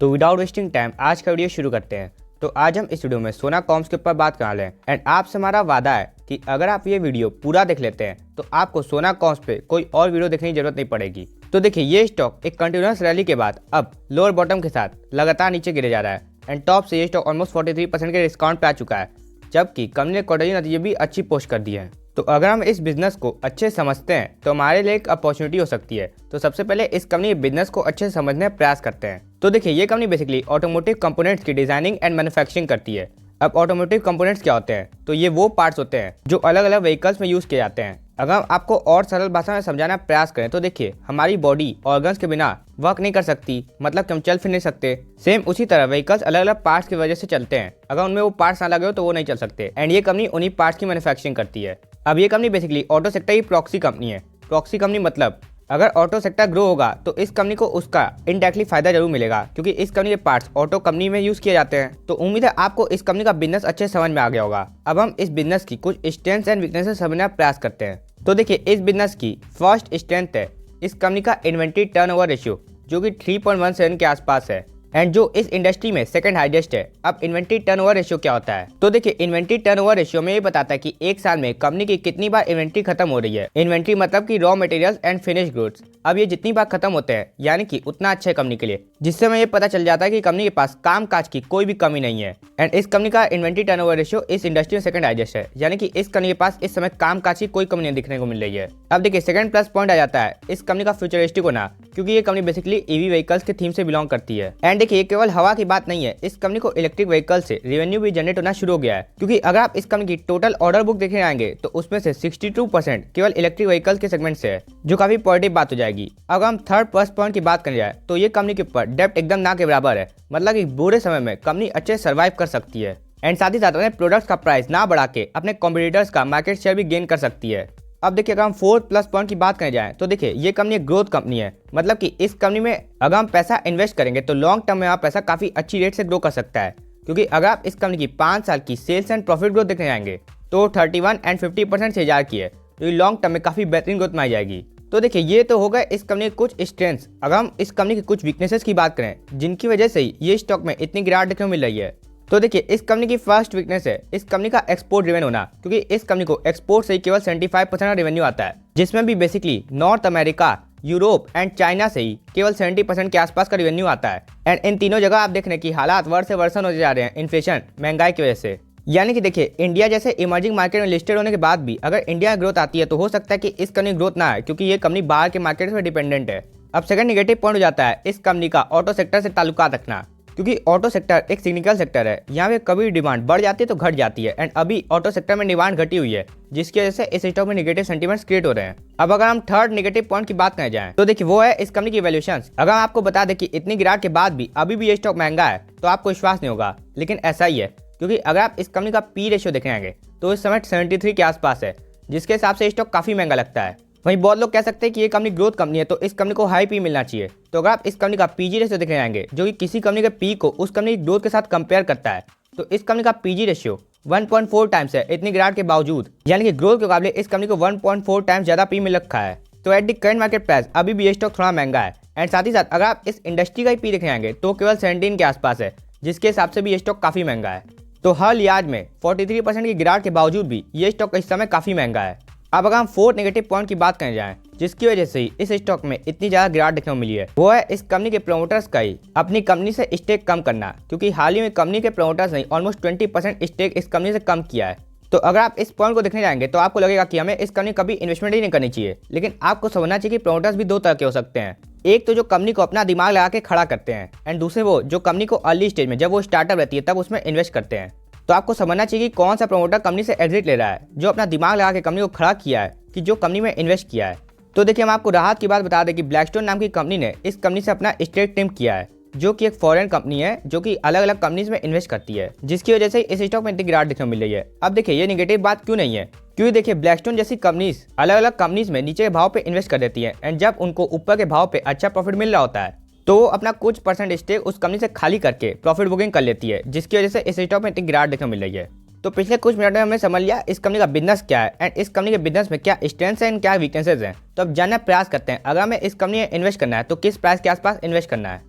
तो without wasting time आज का वीडियो शुरू करते हैं। तो आज हम इस वीडियो में सोना कॉम्स के ऊपर बात करने वाले हैं एंड आपसे हमारा वादा है कि अगर आप ये वीडियो पूरा देख लेते हैं तो आपको सोना कॉम्स पे कोई और वीडियो देखने की जरूरत नहीं पड़ेगी। तो देखिए, ये स्टॉक एक कंटिन्यूअस रैली के बाद अब लोअर बॉटम के साथ लगातार नीचे गिरे जा रहा है एंड टॉप से ये स्टॉक ऑलमोस्ट 43% के डिस्काउंट पे आ चुका है, जबकि कंपनी ने क्वार्टरली नतीजे भी अच्छी पोस्ट कर दी है। तो अगर हम इस बिजनेस को अच्छे समझते हैं तो हमारे लिए एक अपॉर्चुनिटी हो सकती है। तो सबसे पहले इस कंपनी के बिजनेस को अच्छे से समझने का प्रयास करते हैं। तो देखिए, ये कंपनी बेसिकली ऑटोमोटिव कंपोनेंट्स की डिजाइनिंग एंड मैन्युफैक्चरिंग करती है। अब ऑटोमोटिव कंपोनेंट्स क्या होते हैं? तो ये वो पार्ट्स होते हैं जो अलग अलग व्हीकल्स में यूज किए जाते हैं। अगर हम आपको और सरल भाषा में समझाना प्रयास करें तो देखिए, हमारी बॉडी ऑर्गन्स के बिना वर्क नहीं कर सकती, मतलब कि हम चल फिर नहीं सकते। सेम उसी तरह व्हीकल्स अलग अलग पार्ट्स की वजह से चलते हैं। अगर उनमें वो पार्ट्स ना लगे हो तो वो नहीं चल सकते एंड ये कंपनी उन्हीं पार्ट्स की मैन्युफैक्चरिंग करती है। अब ये कंपनी बेसिकली ऑटो सेक्टर की प्रॉक्सी कंपनी है। प्रॉक्सी कंपनी मतलब अगर ऑटो सेक्टर ग्रो होगा तो इस कंपनी को उसका इनडायरेक्टली फायदा जरूर मिलेगा, क्योंकि इस कंपनी के पार्ट्स ऑटो कंपनी में यूज किए जाते हैं। तो उम्मीद है आपको इस कंपनी का बिजनेस अच्छे समझ में आ गया होगा। अब हम इस बिजनेस की कुछ स्ट्रेंथ्स एंड वीकनेसेस समझने का प्रयास करते हैं। तो देखिए, इस बिजनेस की फर्स्ट स्ट्रेंथ है इस कंपनी का इन्वेंट्री टर्नओवर रेशियो, जो कि 3.17 के आसपास है एंड जो इस इंडस्ट्री में सेकंड हाईएस्ट है। अब इन्वेंट्री टर्नओवर रेशियो क्या होता है? तो देखिए, इन्वेंट्री टर्नओवर रेशियो में ये बताता है कि एक साल में कंपनी की कितनी बार इन्वेंट्री खत्म हो रही है। इन्वेंट्री मतलब कि raw materials and finish goods. अब ये जितनी बार खत्म होते हैं यानी कि उतना अच्छा है कंपनी के लिए, जिससे हमें ये पता चल जाता है कि कंपनी के पास काम काज की कोई भी कमी नहीं है। एंड इस कंपनी का इन्वेंट्री टर्नओवर रेशियो इस इंडस्ट्री में सेकंड हाईएस्ट है, यानी कि इस कंपनी के पास इस समय काम काज की कोई कमी नहीं दिखने को मिल रही है। अब देखिए, सेकंड प्लस पॉइंट आ जाता है इस कंपनी का फ्यूचरिस्टिक होना, क्योंकि ये कंपनी बेसिकली ईवी व्हीकल्स के थीम से बिलोंग करती है। एंड देखिए, केवल हवा की बात नहीं है, इस कंपनी को इलेक्ट्रिक व्हीकल से रेवेन्यू भी जनरेट होना शुरू हो गया है। क्योंकि अगर आप इस कंपनी की टोटल ऑर्डर बुक देखने आएंगे तो उसमें से 62% केवल इलेक्ट्रिक व्हीकल के सेगमेंट से है, जो काफी पॉजिटिव बात हो जाएगी। अगर हम थर्ड प्लस पॉइंट की बात करें जाए तो ये कंपनी के ऊपर डेब्ट एकदम ना के बराबर है, मतलब कि बुरे समय में कंपनी अच्छे सर्वाइव कर सकती है एंड साथ ही साथ अपने प्रोडक्ट्स का प्राइस ना बढ़ा के अपने कॉम्पिटिटर्स का मार्केट शेयर भी गेन कर सकती है। अब देखिए, अगर हम फोर्थ प्लस पॉइंट की बात करें जाए तो देखिए, ये कंपनी एक ग्रोथ कंपनी है, मतलब कि इस कंपनी में अगर हम पैसा इन्वेस्ट करेंगे तो लॉन्ग टर्म में आप पैसा काफी अच्छी रेट से ग्रो कर सकता है। क्योंकि अगर आप इस कंपनी की 5 साल की सेल्स एंड प्रॉफिट ग्रोथ देखने जाएंगे तो 31 एंड 50% से हजार की है, जो लॉन्ग टर्म में काफी बेहतरीन ग्रोथ में आ जाएगी। तो देखिए, ये तो हो गए इस कंपनी के कुछ स्ट्रेंथ्स। अगर हम इस कंपनी के कुछ वीकनेसेस की बात करें जिनकी वजह से ये स्टॉक में इतनी गिरावट देखने को मिल रही है, तो देखिए, इस कंपनी की फर्स्ट वीकनेस है इस कंपनी का एक्सपोर्ट ड्रिवन होना, क्योंकि इस कंपनी को एक्सपोर्ट से ही केवल 75% का रेवेन्यू आता है, जिसमें भी basically north America, Europe and China से ही केवल 70% के आसपास का रेवेन्यू आता है। एंड इन तीनों जगह आप देख रहे हैं कि हालात वर्ष से वर्षन होते जा रहे हैं इन्फ्लेशन, महंगाई की वजह से। यानी कि देखिए, इंडिया जैसे इमर्जिंग मार्केट में लिस्टेड होने के बाद भी अगर इंडिया में ग्रोथ आती है तो हो सकता है कि इस कंपनी ग्रोथ ना आए, क्योंकि ये कंपनी बाहर के मार्केट पर डिपेंडेंट है। अब सेकंड नेगेटिव पॉइंट हो जाता है इस कंपनी का ऑटो सेक्टर से ताल्लुकात रखना, क्योंकि ऑटो सेक्टर एक सिग्निकल सेक्टर है। यहाँ पे कभी डिमांड बढ़ जाती है तो घट जाती है एंड अभी ऑटो सेक्टर में डिमांड घटी हुई है, जिसकी वजह से इस स्टॉक में नेगेटिव सेंटीमेंट्स क्रिएट हो रहे हैं। अब अगर हम थर्ड नेगेटिव पॉइंट की बात करें जाए तो देखिए, वो है इस कंपनी की वैल्यूएशन। अगर हम आपको बता दें कि इतनी गिरावट के बाद भी अभी भी ये स्टॉक महंगा है तो आपको विश्वास नहीं होगा, लेकिन ऐसा ही है। क्योंकि अगर आप इस कंपनी का पी रेशियो देखने आएंगे तो इस समय 73 के आसपास है, जिसके हिसाब से स्टॉक काफी महंगा लगता है। वहीं बहुत लोग कह सकते हैं कि ये कंपनी ग्रोथ कंपनी है तो इस कंपनी को हाई पी मिलना चाहिए। तो अगर आप इस कंपनी का पीजी रेशियो देखने आएंगे जो कि किसी कंपनी के पी को उस कंपनी की ग्रोथ के साथ कंपेयर करता है, तो इस कंपनी का पीजी रेशियो 1.4 टाइम्स है इतनी गिरावट के बावजूद, यानी कि ग्रोथ के मुकाबले इस कंपनी को 1.4 टाइम्स ज्यादा पी मिल रखा है। तो at the current market price अभी भी ये स्टॉक थोड़ा महंगा है। एंड साथ ही साथ अगर आप इस इंडस्ट्री का ही पी देखने आएंगे तो केवल 17 के आसपास है, जिसके हिसाब से भी ये स्टॉक काफी महंगा है। तो हर लिहाज में 43% की गिरावट के बावजूद भी ये स्टॉक इस समय काफी महंगा है। अब अगर हम फोर्थ नेगेटिव पॉइंट की बात करें जाए जिसकी वजह से इस स्टॉक में इतनी ज्यादा गिरावट देखने को मिली है, वो है इस कंपनी के प्रमोटर्स का ही अपनी कंपनी से स्टेक कम करना। क्योंकि हाल ही में कंपनी के प्रमोटर्स ने ऑलमोस्ट 20% स्टेक इस कंपनी से कम किया है। तो अगर आप इस पॉइंट को देखने जाएंगे तो आपको लगेगा कि हमें इस कंपनी कभी इन्वेस्टमेंट ही नहीं करनी चाहिए, लेकिन आपको समझना चाहिए कि प्रमोटर्स भी दो तरह के हो सकते हैं। एक तो जो कंपनी को अपना दिमाग लगा के खड़ा करते हैं एंड दूसरे वो जो कंपनी को अर्ली स्टेज में जब वो स्टार्टअप रहती है तब उसमें इन्वेस्ट करते हैं। तो आपको समझना चाहिए कि कौन सा प्रमोटर कंपनी से एग्जिट ले रहा है, जो अपना दिमाग लगा के कंपनी को खड़ा किया है कि जो कंपनी में इन्वेस्ट किया है। तो देखिए, हम आपको राहत की बात बता दें कि ब्लैकस्टोन नाम की कंपनी ने इस कंपनी से अपना स्टेक ट्रिम किया है, जो कि एक फॉरेन कंपनी है जो कि अलग अलग कंपनीज में इन्वेस्ट करती है, जिसकी वजह से इस स्टॉक में इतनी गिरावट देखने को मिल रही है। अब देखिए, ये नेगेटिव बात क्यों नहीं है, क्योंकि देखिए, ब्लैकस्टोन जैसी कंपनीज अलग अलग कंपनीज में नीचे के भाव पे इन्वेस्ट कर देती है एंड जब उनको ऊपर के भाव पे अच्छा प्रॉफिट मिल रहा होता है तो वो अपना कुछ परसेंट स्टेक उस कंपनी से खाली करके प्रॉफिट बुकिंग कर लेती है, जिसकी वजह से इस स्टॉक में इतनी गिरावट देखने को मिल रही है। तो पिछले कुछ मिनट में हमने समझ लिया इस कंपनी का बिजनेस क्या है एंड इस कंपनी के बिजनेस में क्या स्ट्रेंथ्स हैं एंड क्या वीकनेसेस हैं। तो अब जानने का प्रयास करते हैं, अगर हमें इस कंपनी में इन्वेस्ट करना है तो किस प्राइस के आसपास इन्वेस्ट करना है।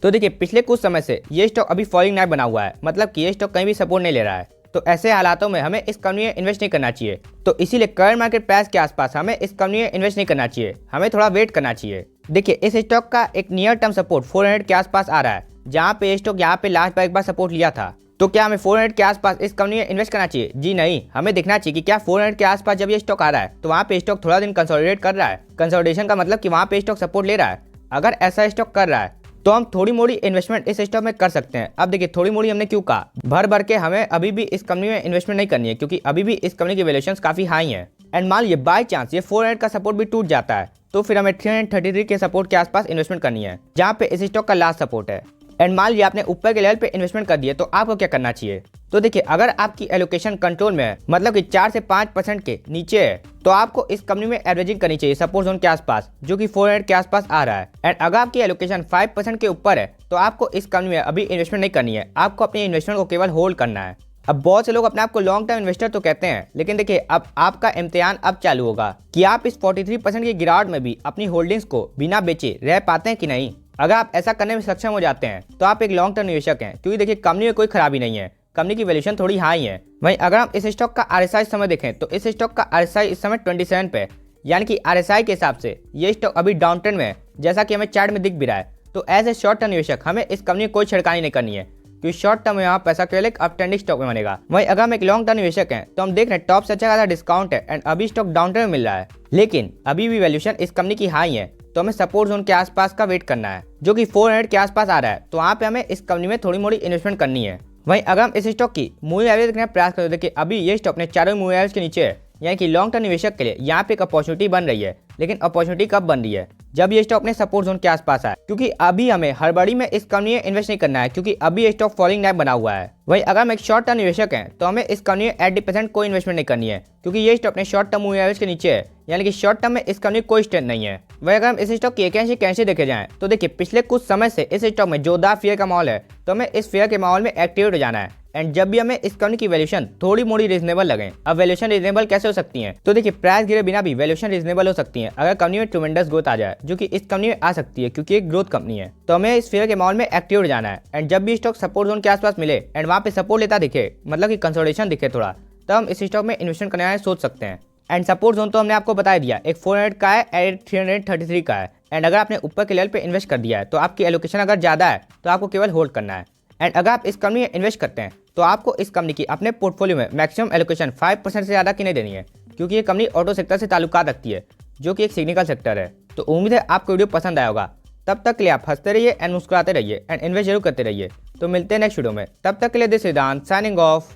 तो देखिए पिछले कुछ समय से ये स्टॉक अभी फॉलिंग नाइफ बना हुआ है, मतलब कि ये स्टॉक कहीं भी सपोर्ट नहीं ले रहा है। तो ऐसे हालातों में हमें इस कंपनी में इन्वेस्ट नहीं करना चाहिए। तो इसीलिए करंट मार्केट प्राइस के आसपास हमें इस कंपनी में इन्वेस्ट नहीं करना चाहिए, हमें थोड़ा वेट करना चाहिए। देखिए इस स्टॉक का एक नियर टर्म सपोर्ट 400 के आसपास आ रहा है, जहाँ पे ये स्टॉक यहाँ पे लास्ट बार एक बार सपोर्ट लिया था। तो क्या हमें 400 के आसपास इस कंपनी में इन्वेस्ट करना चाहिए? जी नहीं, हमें देखना चाहिए कि क्या 400 के आसपास जब ये स्टॉक आ रहा है तो वहाँ पे स्टॉक थोड़ा दिन कंसोलिडेट कर रहा है। कंसोलिडेशन का मतलब कि वहाँ पे स्टॉक सपोर्ट ले रहा है। अगर ऐसा स्टॉक कर रहा है तो हम थोड़ी मोड़ी इन्वेस्टमेंट इस स्टॉक में कर सकते हैं। अब देखिए थोड़ी मोड़ी हमने क्यों कहा, भर के हमें अभी भी इस कंपनी में इन्वेस्टमेंट नहीं करनी है, क्योंकि अभी भी इस कंपनी की वैल्यूएशंस काफी हाई हैं। एंड मान लीजिए बाय चांस ये 400 का सपोर्ट भी टूट जाता है तो फिर हमें 333 के सपोर्ट के आसपास इन्वेस्टमेंट करनी है, जहाँ पे इस स्टॉक का लास्ट सपोर्ट है। एंड मान लीजिए आपने ऊपर के लेवल पे इन्वेस्टमेंट कर दिए तो आपको क्या करना चाहिए? तो देखिए अगर आपकी एलोकेशन कंट्रोल में है, मतलब कि 4 से 5% के नीचे है, तो आपको इस कंपनी में एवरेजिंग करनी चाहिए सपोर्ट जोन के आसपास, जो कि 400 के आसपास आ रहा है। एंड अगर आपकी एलोकेशन 5% के ऊपर है तो आपको इस कंपनी में अभी इन्वेस्टमेंट नहीं करनी है, आपको अपनी इन्वेस्टमेंट को केवल होल्ड करना है। अब बहुत से लोग अपने आप को लॉन्ग टर्म इन्वेस्टर तो कहते हैं, लेकिन देखिए अब आपका इम्तिहान अब चालू होगा कि आप इस 43% की गिरावट में भी अपनी होल्डिंग्स को बिना बेचे रह पाते हैं कि नहीं। अगर आप ऐसा करने में सक्षम हो जाते हैं तो आप एक लॉन्ग टर्म निवेशक हैं, क्योंकि देखिए कंपनी में कोई खराबी नहीं है, कंपनी की वैल्यूएशन थोड़ी हाई है। वहीं अगर हम इस स्टॉक का RSI समय देखें तो इस स्टॉक का RSI इस समय 27 पे है, यानी कि RSI के हिसाब से ये स्टॉक अभी डाउन ट्रेंड में है, जैसा कि हमें चार्ट में दिख भी रहा है। तो एज ए शॉर्ट टर्म निवेशक हमें इस कंपनी में कोई छिड़कानी नहीं करनी है, क्योंकि शॉर्ट टर्म में यहाँ पैसा केवल एक अप ट्रेंडिंग स्टॉक में बनेगा। वहीं अगर हम एक लॉन्ग टर्म निवेशक हैं तो हम देख रहे हैं टॉप से अच्छा खासा डिस्काउंट है एंड अभी स्टॉक डाउन ट्रेंड में मिल रहा है, लेकिन अभी भी वैल्यूएशन इस कंपनी की हाई है। तो हमें सपोर्ट जोन के आसपास का वेट करना है, जो कि 400 के आसपास आ रहा है, तो वहाँ पे हमें इस कंपनी में थोड़ी मोड़ी इन्वेस्टमेंट करनी है। वहीं अगर हम इस स्टॉक की मूविंग एवरेज देखने का प्रयास करें, देखिए अभी ये स्टॉक ने चारों मूविंग एवरेज के नीचे है, यानी कि लॉन्ग टर्म निवेशक के लिए यहाँ पे एक अपॉर्चुनिटी बन रही है। लेकिन अपॉर्चुनिटी कब बन रही है? जब ये स्टॉक ने सपोर्ट जोन के आसपास आए, क्योंकि अभी हमें हड़बड़ी में इस कंपनी में इन्वेस्ट नहीं करना है, क्योंकि अभी ये स्टॉक फॉलिंग नाइफ बना हुआ है। वहीं अगर हम एक शॉर्ट टर्म निवेशक हैं तो हमें इस कंपनी में 80% कोई इन्वेस्टमेंट नहीं करनी है, क्योंकि ये स्टॉक ने शॉर्ट टर्म मूविंग एवरेज के नीचे है, यानी कि शॉर्ट टर्म में इस कंपनी कोई स्ट्रेंथ नहीं है। वही अगर हम इस स्टॉक की कैसे देखे जाएं तो देखिए पिछले कुछ समय से इस स्टॉक में जोरदार फेयर का माहौल है, तो हमें इस फेयर के माहौल में एक्टिवेट हो जाना है। एंड जब भी हमें इस कंपनी की वैल्यूएशन थोड़ी मोड़ी रीजनेबल लगे, अब वैल्यूएशन रीजनेबल कैसे हो सकती है? तो देखिए प्राइस गिरे बिना भी वैल्यूएशन रीजनेबल हो सकती है अगर कंपनी में ट्रेमेंडस ग्रोथ आ जाए, जो कि इस कंपनी में आ सकती है क्योंकि एक ग्रोथ कंपनी है। तो हमें इस फेयर के माहौल में एक्टिव हो जाना है। एंड जब भी स्टॉक सपोर्ट जोन के आसपास मिले एंड वहाँ पे सपोर्ट लेता दिखे, मतलब कि कंसोलिडेशन दिखे थोड़ा, तब हम इस स्टॉक में इन्वेस्टमेंट करने वाले सोच सकते हैं। एंड सपोर्ट जोन तो हमने आपको बता दिया, एक 400 का है एंड 333 का है। एंड अगर आपने ऊपर के लेवल पे इन्वेस्ट कर दिया है तो आपकी एलोकेशन अगर ज्यादा है तो आपको केवल होल्ड करना है। एंड अगर आप इस कंपनी में इन्वेस्ट करते हैं तो आपको इस कंपनी की अपने पोर्टफोलियो में मैक्सिमम एलोकेशन 5% से ज़्यादा की नहीं देनी है, क्योंकि ये कंपनी ऑटो सेक्टर से ताल्लुकात रखती है, जो कि एक सिग्निकल सेक्टर है। तो उम्मीद है आपको वीडियो पसंद आया होगा। तब तक के लिए आप हंसते रहिए एंड मुस्कुराते रहिए एंड इन्वेस्ट जरूर करते रहिए। तो मिलते हैं नेक्स्ट वीडियो में, तब तक के लिए दिस सिद्धांत साइनिंग ऑफ।